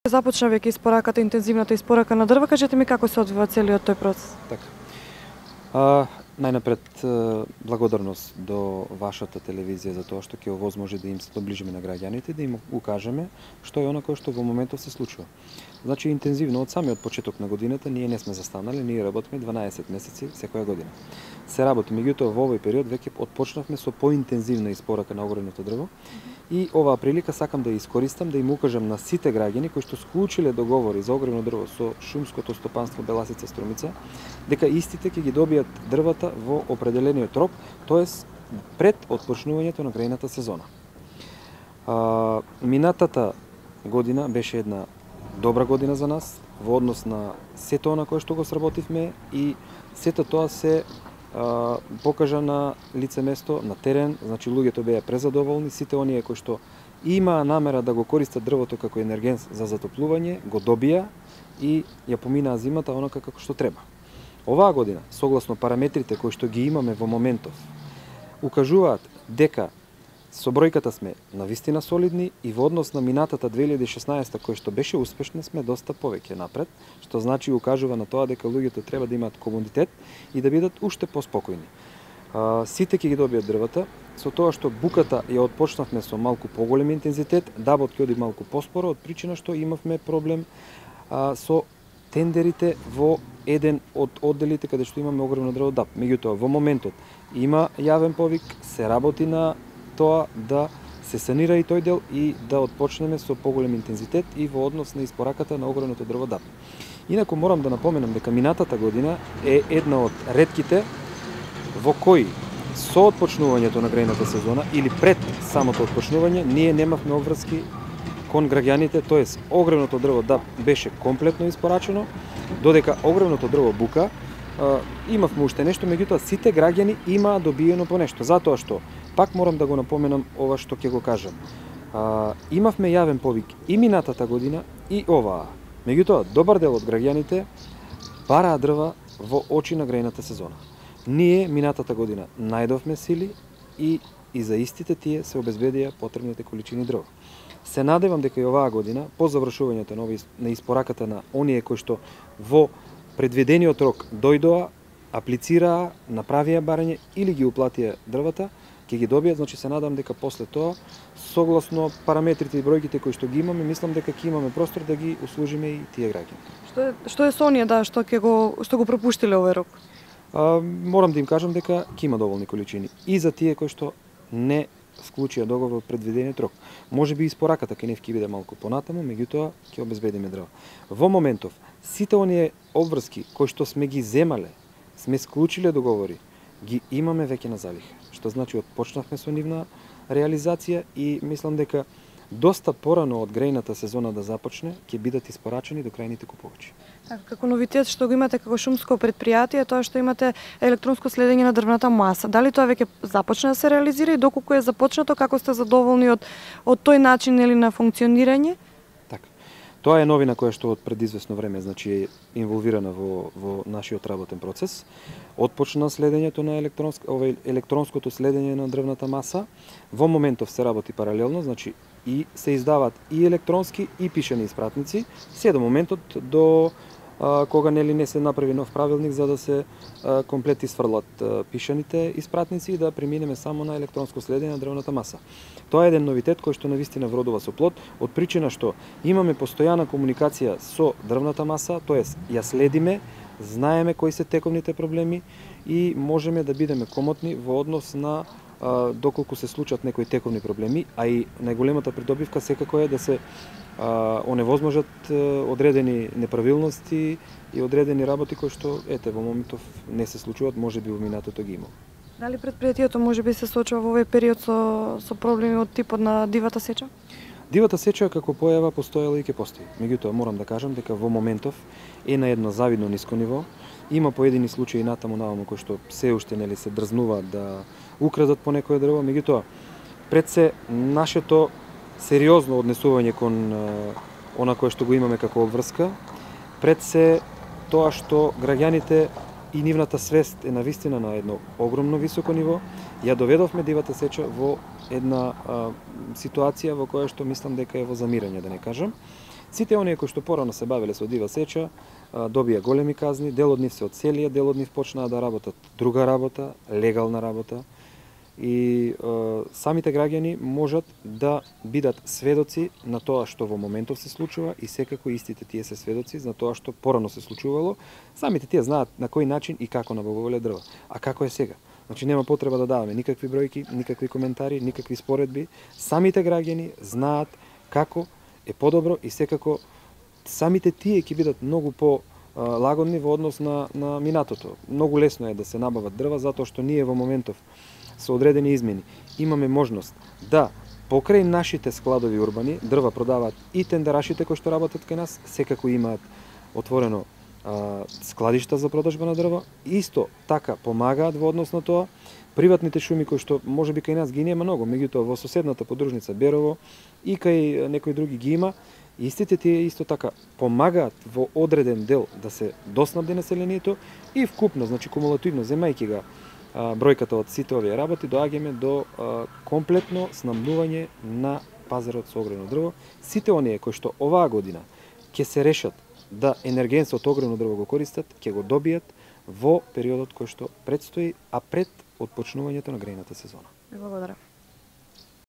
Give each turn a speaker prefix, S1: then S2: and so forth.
S1: Започна веќе испораката, интензивната испорака на дрва. Кажете ми како се одвива целиот тој процес?
S2: Така. Најнапред благодарност до вашата телевизија за тоа што ќе овозможи да им се доближиме на граѓаните, да им укажеме што е она кое што во моментов се случува. Значи интензивно од самиот почеток на годината ние не сме застанале, ние работиме 12 месеци секоја година. Се работи, меѓутоа во овој период веќе отпочнавме со поинтензивна испорака на огревното дрво и оваа прилика сакам да ја искористам да им укажам на сите граѓани кои што склучиле договори за огревно дрво со шумското стопанство Беласица Струмица, дека истите ќе ги добијат дрвата во определениот рок, тоест пред отпочнувањето на грејната сезона. Минатата година беше една добра година за нас во однос на сето она кое што го сработивме и сето тоа се покажа на лице место, на терен, значи луѓето беа презадоволни, сите оние кои што имаа намера да го користат дрвото како енерген за затоплување, го добија и ја поминаа зимата онака како што треба. Оваа година, согласно параметрите кои што ги имаме во моментов, укажуваат дека со бројката сме навистина солидни и во однос на минатата 2016 кој што беше успешна сме доста повеќе напред, што значи укажува на тоа дека луѓето треба да имаат комодитет и да бидат уште поспокојни. Сите ќе ги добијат дрвата, со тоа што буката ја отпочнавме со малку поголем интензитет, дабот ќе оди малку поспоро од причина што имавме проблем со тендерите во еден од одделите каде што имаме огромно дрво ДАП. Меѓутоа во моментот има јавен повик, се работи на тоа да се санира и тој дел и да отпочнеме со поголем интензитет и во однос на испораката на огромното дрво ДАП. Инаку морам да напоменам дека минатата година е една од ретките во кои со отпочнувањето на грејната сезона или пред самото отпочнување ние немавме обврски кон граѓаните, тоест огромното дрво ДАП беше комплетно испорачено, додека огромното дрво бука имавме уште нешто, меѓутоа сите граѓани имаа добиено по нешто, затоа што пак морам да го напоменам ова што ќе го кажам. Имавме јавен повик и минатата година и оваа. Меѓутоа, добар дел од граѓаните бараа дрва во очи на грејната сезона. Ние минатата година најдовме сили и за истите тие се обезбедија потребните количини дрва. Се надевам дека и оваа година, по завршувањето на испораката на оние кои што во предвидениот рок дојдоа, аплицираа, направија барање или ги уплатија дрвата, ќе ги добијат, значи се надам дека после тоа, согласно параметрите и бројките кои што ги имаме, мислам дека ќе имаме простор да ги услужиме и тие граѓани.
S1: Што е со оние што го пропуштиле овој рок?
S2: Морам да им кажам дека ќе има доволни количини и за тие кои што не склучија договор од предвидениот рок. Можеби испораката кај нив ќе биде малку понатаму, меѓутоа ќе обезбедиме дрва. Во моментов сите оние обврски кои што сме ги земале, сме склучиле договори, ги имаме веќе на залих, што значи отпочнавме со нивна реализација и мислам дека доста порано од грејната сезона да започне, ќе бидат испорачени до крајните купувачи.
S1: Како новитет што го имате како шумско предпријатие, тоа што имате електронско следење на дрвната маса. Дали тоа веќе започна да се реализира и доколку е започнато, како сте задоволни од тој начин или на функционирање?
S2: Така. Тоа е новина која што од пред известно време значи е инволвирана во нашиот работен процес. Отпочна следењето на електронското следење на дрвната маса. Во моментов се работи паралелно, значи и се издаваат и електронски и пишани испратници, се до моментот до кога не се направи нов правилник за да се комплет исфрлат пишаните испратници и да преминеме само на електронско следење на дрвната маса. Тоа е еден новитет кој што навистина вродува со плод, од причина што имаме постојана комуникација со дрвната маса, тоест ја следиме, знаеме кои се тековните проблеми и можеме да бидеме комотни во однос на доколку се случат некои тековни проблеми, а и најголемата придобивка секако е да се оневозможат одредени неправилности и одредени работи кои што во моментов не се случуваат, можеби во минатото ги има.
S1: Дали предпријатието можеби се соочува во овој период со проблеми од типот на дивата сеча?
S2: Дивата сеча како појава постоела и ќе постои. Меѓутоа морам да кажам дека во моментов е на едно завидно ниско ниво. Има поедини случаи натаму кои што се уште се дрзнуваат да украдат по некое дрво, меѓутоа пред се нашето сериозно однесување кон она кое што го имаме како обврска, пред се тоа што граѓаните и нивната свест е навистина на едно огромно високо ниво, ја доведовме дивата сеча во една ситуација во која што мислам дека е во замирање, да не кажам. Сите оние кои што порано се бавеле со дива сеча, добија големи казни, дел од нив се одселија, дел од нив почнаа да работат друга работа, легална работа. И самите граѓани можат да бидат сведоци на тоа што во моментов се случува и секако истите тие се сведоци на тоа што порано се случувало. Самите тие знаат на кој начин и како набавувале дрва. А како е сега? Значи нема потреба да даваме никакви бројки, никакви коментари, никакви споредби. Самите граѓани знаат како е подобро и секако самите тие ќе бидат многу лагодни во однос на минатото. Многу лесно е да се набават дрва затоа што ние во моментов со одредени измени имаме можност да покрај нашите складови урбани дрва продаваат и тендерашите кои што работат кај нас, секако имаат отворено складишта за продажба на дрва. Исто така помагаат во однос на тоа приватните шуми кои што можеби кај нас ги нема многу, меѓутоа во соседната подружница Берово и кај некои други ги има. Истите тие исто така помагаат во одреден дел да се доснабди населението и вкупно, значи кумулативно земајќи га бројката од сите овие работи, доаѓаме до комплетно снабдување на пазарот со огрено дрво. Сите оние кои што оваа година ќе се решат да енергенсот огрено дрво го користат, ќе го добијат во периодот кој што предстои, а пред отпочнувањето на грејната сезона.
S1: Благодарам.